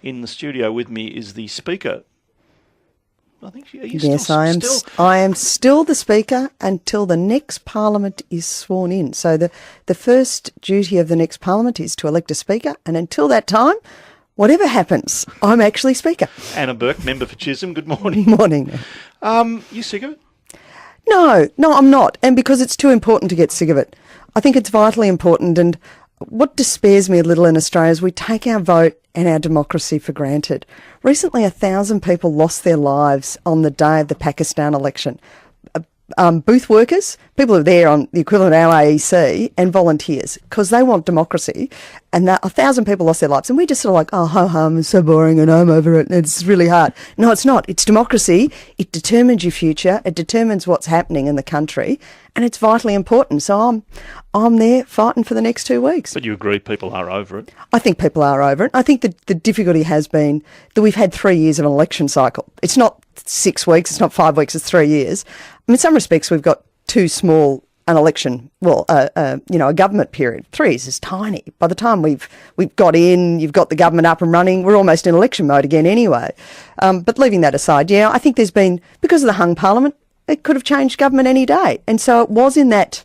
in the studio with me is the Speaker. I think I am still the Speaker until the next Parliament is sworn in. So the first duty of the next Parliament is to elect a Speaker, and until that time, whatever happens, I'm actually Speaker. Anna Burke, member for Chisholm, good morning. Morning. You sick of it? No, I'm not. And because it's too important to get sick of it. I think it's vitally important, and what despairs me a little in Australia is we take our vote and our democracy for granted. Recently, 1,000 people lost their lives on the day of the Pakistan election. Booth workers, people who are there on the equivalent of our AEC, and volunteers, because they want democracy. And 1,000 people lost their lives. And we just sort of like, oh, ho-hum, it's so boring and I'm over it and it's really hard. No, it's not. It's democracy. It determines your future. It determines what's happening in the country. And it's vitally important. So I'm there fighting for the next 2 weeks. But you agree people are over it? I think people are over it. I think that the difficulty has been that we've had 3 years of an election cycle. It's not 6 weeks, it's not 5 weeks, it's 3 years. I mean, in some respects, we've got too small an election, a government period. 3 years is tiny. By the time we've got in, you've got the government up and running, we're almost in election mode again anyway. But leaving that aside, yeah, I think there's been, because of the hung parliament, it could have changed government any day. And so it was in that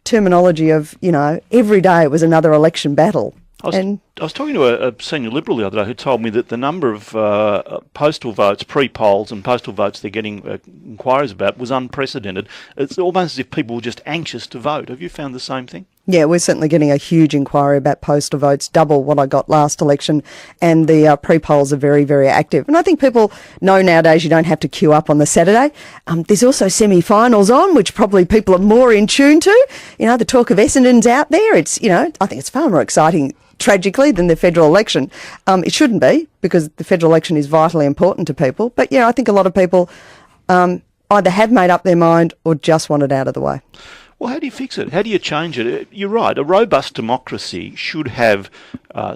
terminology of, every day was another election battle. I was talking to a senior Liberal the other day who told me that the number of postal votes, pre-polls and postal votes they're getting inquiries about was unprecedented. It's almost as if people were just anxious to vote. Have you found the same thing? Yeah, we're certainly getting a huge inquiry about postal votes, double what I got last election, and the pre-polls are very, very active. And I think people know nowadays you don't have to queue up on the Saturday. There's also semi-finals on, which probably people are more in tune to. The talk of Essendon's out there. It's, I think it's far more exciting, tragically, than the federal election. It shouldn't be, because the federal election is vitally important to people. But yeah, I think a lot of people either have made up their mind or just want it out of the way. Well, how do you fix it? How do you change it? You're right. A robust democracy should have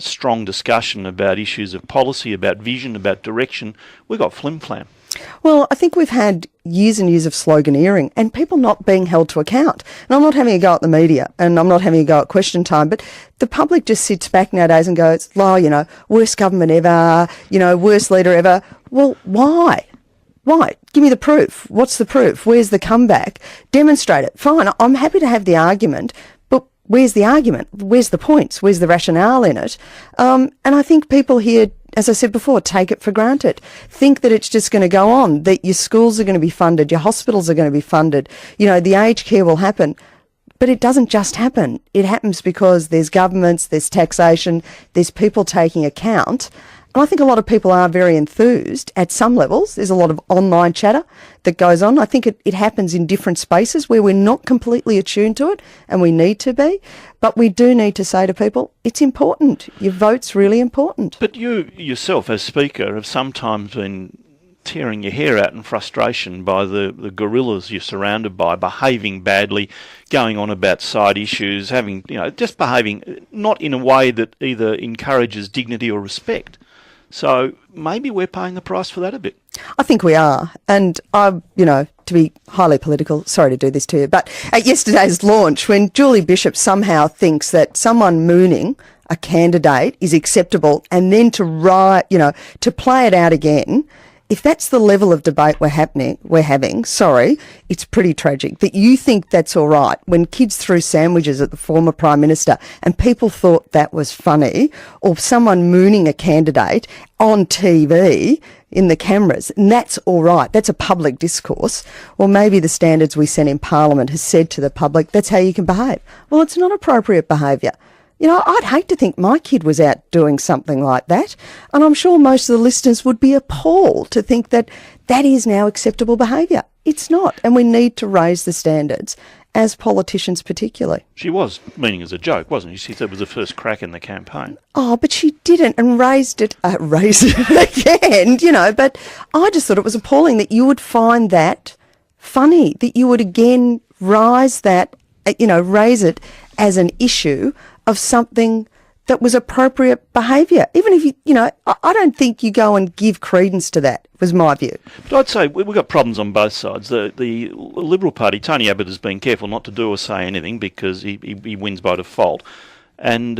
strong discussion about issues of policy, about vision, about direction. We've got flim-flam. Well, I think we've had years and years of sloganeering and people not being held to account. And I'm not having a go at the media and I'm not having a go at Question Time, but the public just sits back nowadays and goes, worst government ever, worst leader ever. Well, why? Why? Give me the proof. What's the proof? Where's the comeback? Demonstrate it. Fine, I'm happy to have the argument, but where's the argument? Where's the points? Where's the rationale in it? And I think people here, as I said before, take it for granted. Think that it's just going to go on, that your schools are going to be funded, your hospitals are going to be funded, the aged care will happen. But it doesn't just happen. It happens because there's governments, there's taxation, there's people taking account. And I think a lot of people are very enthused at some levels. There's a lot of online chatter that goes on. I think it happens in different spaces where we're not completely attuned to it, and we need to be. But we do need to say to people, it's important. Your vote's really important. But you yourself, as Speaker, have sometimes been tearing your hair out in frustration by the guerrillas you're surrounded by, behaving badly, going on about side issues, just behaving not in a way that either encourages dignity or respect. So maybe we're paying the price for that a bit. I think we are. And to be highly political, sorry to do this to you, but at yesterday's launch, when Julie Bishop somehow thinks that someone mooning a candidate is acceptable and then to play it out again, if that's the level of debate we're having, sorry, it's pretty tragic that you think that's all right when kids threw sandwiches at the former Prime Minister and people thought that was funny, or someone mooning a candidate on TV in the cameras, and that's all right. That's a public discourse. Or maybe the standards we set in Parliament has said to the public, that's how you can behave. Well, it's not appropriate behaviour. I'd hate to think my kid was out doing something like that. And I'm sure most of the listeners would be appalled to think that that is now acceptable behaviour. It's not. And we need to raise the standards, as politicians particularly. She was meaning as a joke, wasn't she? She said it was the first crack in the campaign. Oh, but she didn't, and raised it again, But I just thought it was appalling that you would find that funny, that you would again raise it as an issue of something that was appropriate behaviour. Even if I don't think you go and give credence to that, was my view. But I'd say we've got problems on both sides. The Liberal Party, Tony Abbott has been careful not to do or say anything because he wins by default. And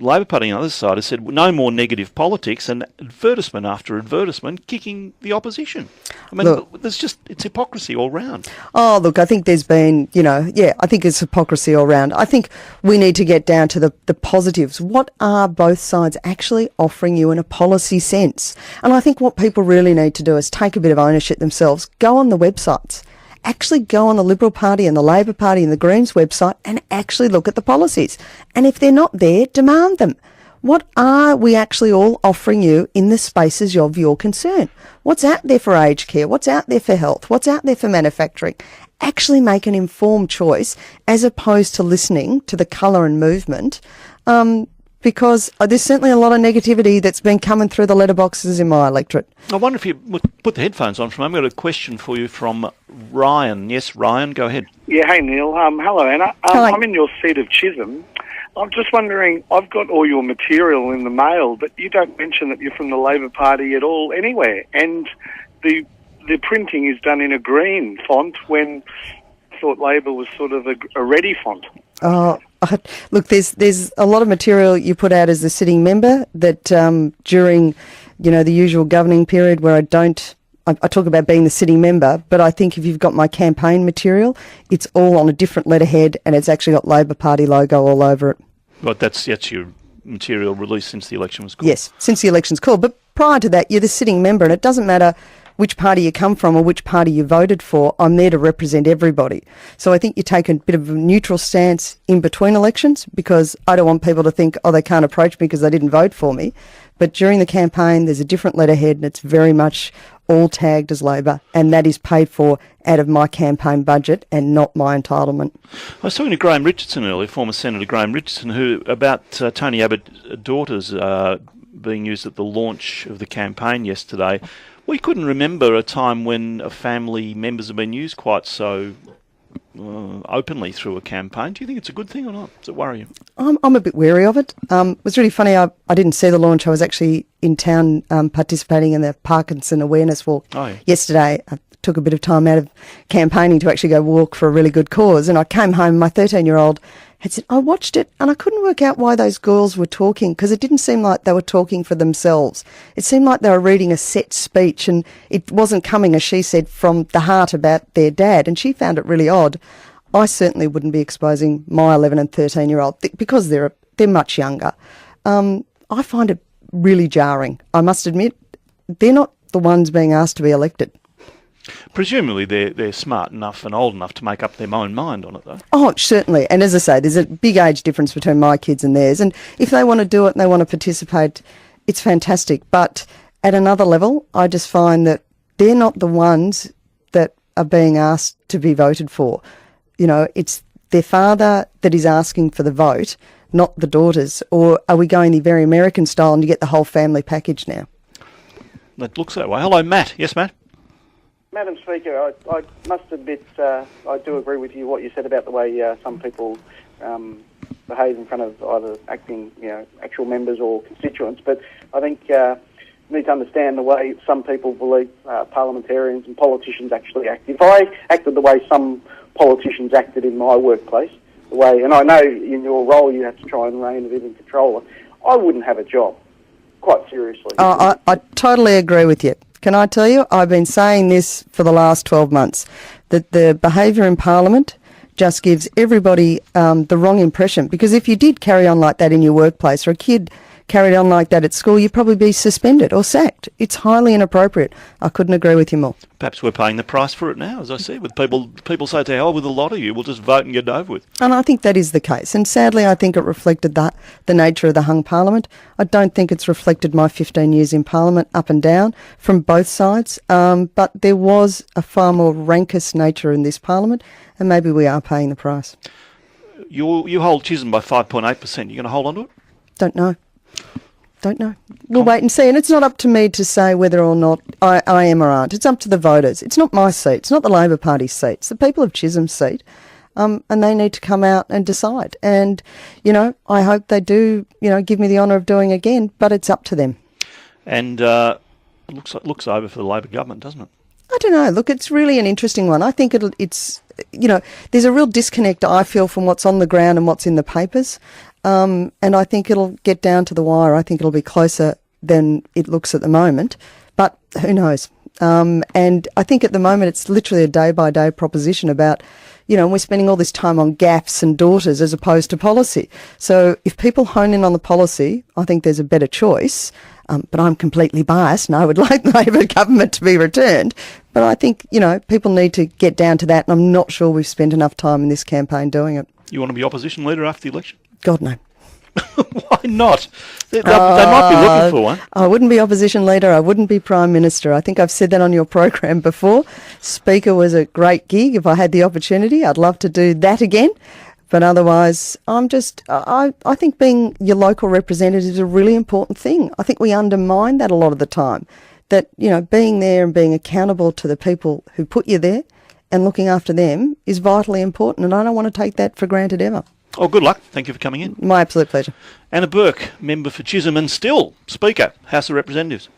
Labor Party on the other side has said no more negative politics and advertisement after advertisement kicking the opposition. I mean, it's hypocrisy all round. Oh, look, I think there's been, I think it's hypocrisy all round. I think we need to get down to the positives. What are both sides actually offering you in a policy sense? And I think what people really need to do is take a bit of ownership themselves, go on the websites, actually go on the Liberal Party and the Labor Party and the Greens website and actually look at the policies. And if they're not there, demand them. What are we actually all offering you in the spaces of your concern? What's out there for aged care? What's out there for health? What's out there for manufacturing? Actually make an informed choice as opposed to listening to the colour and movement, because there's certainly a lot of negativity that's been coming through the letterboxes in my electorate. I wonder if you would put the headphones on for a moment. I've got a question for you from Ryan. Yes, Ryan, go ahead. Yeah, hey Neil. Hello Anna. Hi. I'm in your seat of Chisholm. I'm just wondering, I've got all your material in the mail, but you don't mention that you're from the Labor Party at all anywhere. And the printing is done in a green font when I thought Labor was sort of a ready font. Oh, look, there's a lot of material you put out as a sitting member that during, the usual governing period where I talk about being the sitting member, but I think if you've got my campaign material, it's all on a different letterhead and it's actually got Labor Party logo all over it. Well, that's your material released since the election was called. Yes, since the election's called. But prior to that, you're the sitting member and it doesn't matter which party you come from or which party you voted for. I'm there to represent everybody. So I think you take a bit of a neutral stance in between elections because I don't want people to think, they can't approach me because they didn't vote for me. But during the campaign, there's a different letterhead and it's very much all tagged as Labor, and that is paid for out of my campaign budget and not my entitlement. I was talking to Graham Richardson earlier, former Senator Graham Richardson, who about Tony Abbott's daughters being used at the launch of the campaign yesterday. We couldn't remember a time when family members have been used quite so openly through a campaign. Do you think it's a good thing or not? Does it worry you? I'm a bit wary of it. It was really funny. I didn't see the launch. I was actually in town participating in the Parkinson Awareness Walk yesterday. I took a bit of time out of campaigning to actually go walk for a really good cause. And I came home, my 13-year-old had said, I watched it and I couldn't work out why those girls were talking because it didn't seem like they were talking for themselves. It seemed like they were reading a set speech and it wasn't coming, as she said, from the heart about their dad. And she found it really odd. I certainly wouldn't be exposing my 11 and 13-year-old because they're much younger. I find it really jarring. I must admit, they're not the ones being asked to be elected. Presumably they're smart enough and old enough to make up their own mind on it, though. Oh, certainly. And as I say, there's a big age difference between my kids and theirs. And if they want to do it and they want to participate, it's fantastic. But at another level, I just find that they're not the ones that are being asked to be voted for. It's their father that is asking for the vote, not the daughters. Or are we going the very American style and you get the whole family package now? That looks that way. Hello, Matt. Yes, Matt? Madam Speaker, I must admit I do agree with you what you said about the way some people behave in front of either actual members or constituents. But I think you need to understand the way some people believe parliamentarians and politicians actually act. If I acted the way some politicians acted in my workplace, and I know in your role you have to try and rein it in and control it, I wouldn't have a job, quite seriously. I totally agree with you. Can I tell you, I've been saying this for the last 12 months, that the behaviour in Parliament just gives everybody the wrong impression. Because if you did carry on like that in your workplace or a kid carried on like that at school, you'd probably be suspended or sacked. It's highly inappropriate. I couldn't agree with you more. Perhaps we're paying the price for it now, as I said, with people say to hell with a lot of you, we'll just vote and get it over with. And I think that is the case. And sadly, I think it reflected the nature of the hung Parliament. I don't think it's reflected my 15 years in Parliament up and down from both sides. But there was a far more rancorous nature in this Parliament, and maybe we are paying the price. You hold Chisholm by 5.8%. You going to hold on to it? Don't know. We'll wait and see. And it's not up to me to say whether or not I am or aren't. It's up to the voters. It's not my seat. It's not the Labor Party's seat. It's the people of Chisholm's seat. And they need to come out and decide. And, I hope they do, give me the honour of doing again, but it's up to them. And looks over for the Labor government, doesn't it? I don't know. Look, it's really an interesting one. I think it's, there's a real disconnect, I feel, from what's on the ground and what's in the papers. And I think it'll get down to the wire. I think it'll be closer than it looks at the moment. But who knows? And I think at the moment it's literally a day-by-day proposition about, we're spending all this time on gaffes and daughters as opposed to policy. So if people hone in on the policy, I think there's a better choice. But I'm completely biased and I would like the Labor government to be returned. But I think, people need to get down to that, and I'm not sure we've spent enough time in this campaign doing it. You want to be opposition leader after the election? God, no. Why not? They might be looking for one. I wouldn't be opposition leader. I wouldn't be Prime Minister. I think I've said that on your program before. Speaker was a great gig. If I had the opportunity, I'd love to do that again. But otherwise, I think being your local representative is a really important thing. I think we undermine that a lot of the time. That, being there and being accountable to the people who put you there and looking after them is vitally important. And I don't want to take that for granted ever. Oh, good luck. Thank you for coming in. My absolute pleasure. Anna Burke, member for Chisholm and still Speaker, House of Representatives.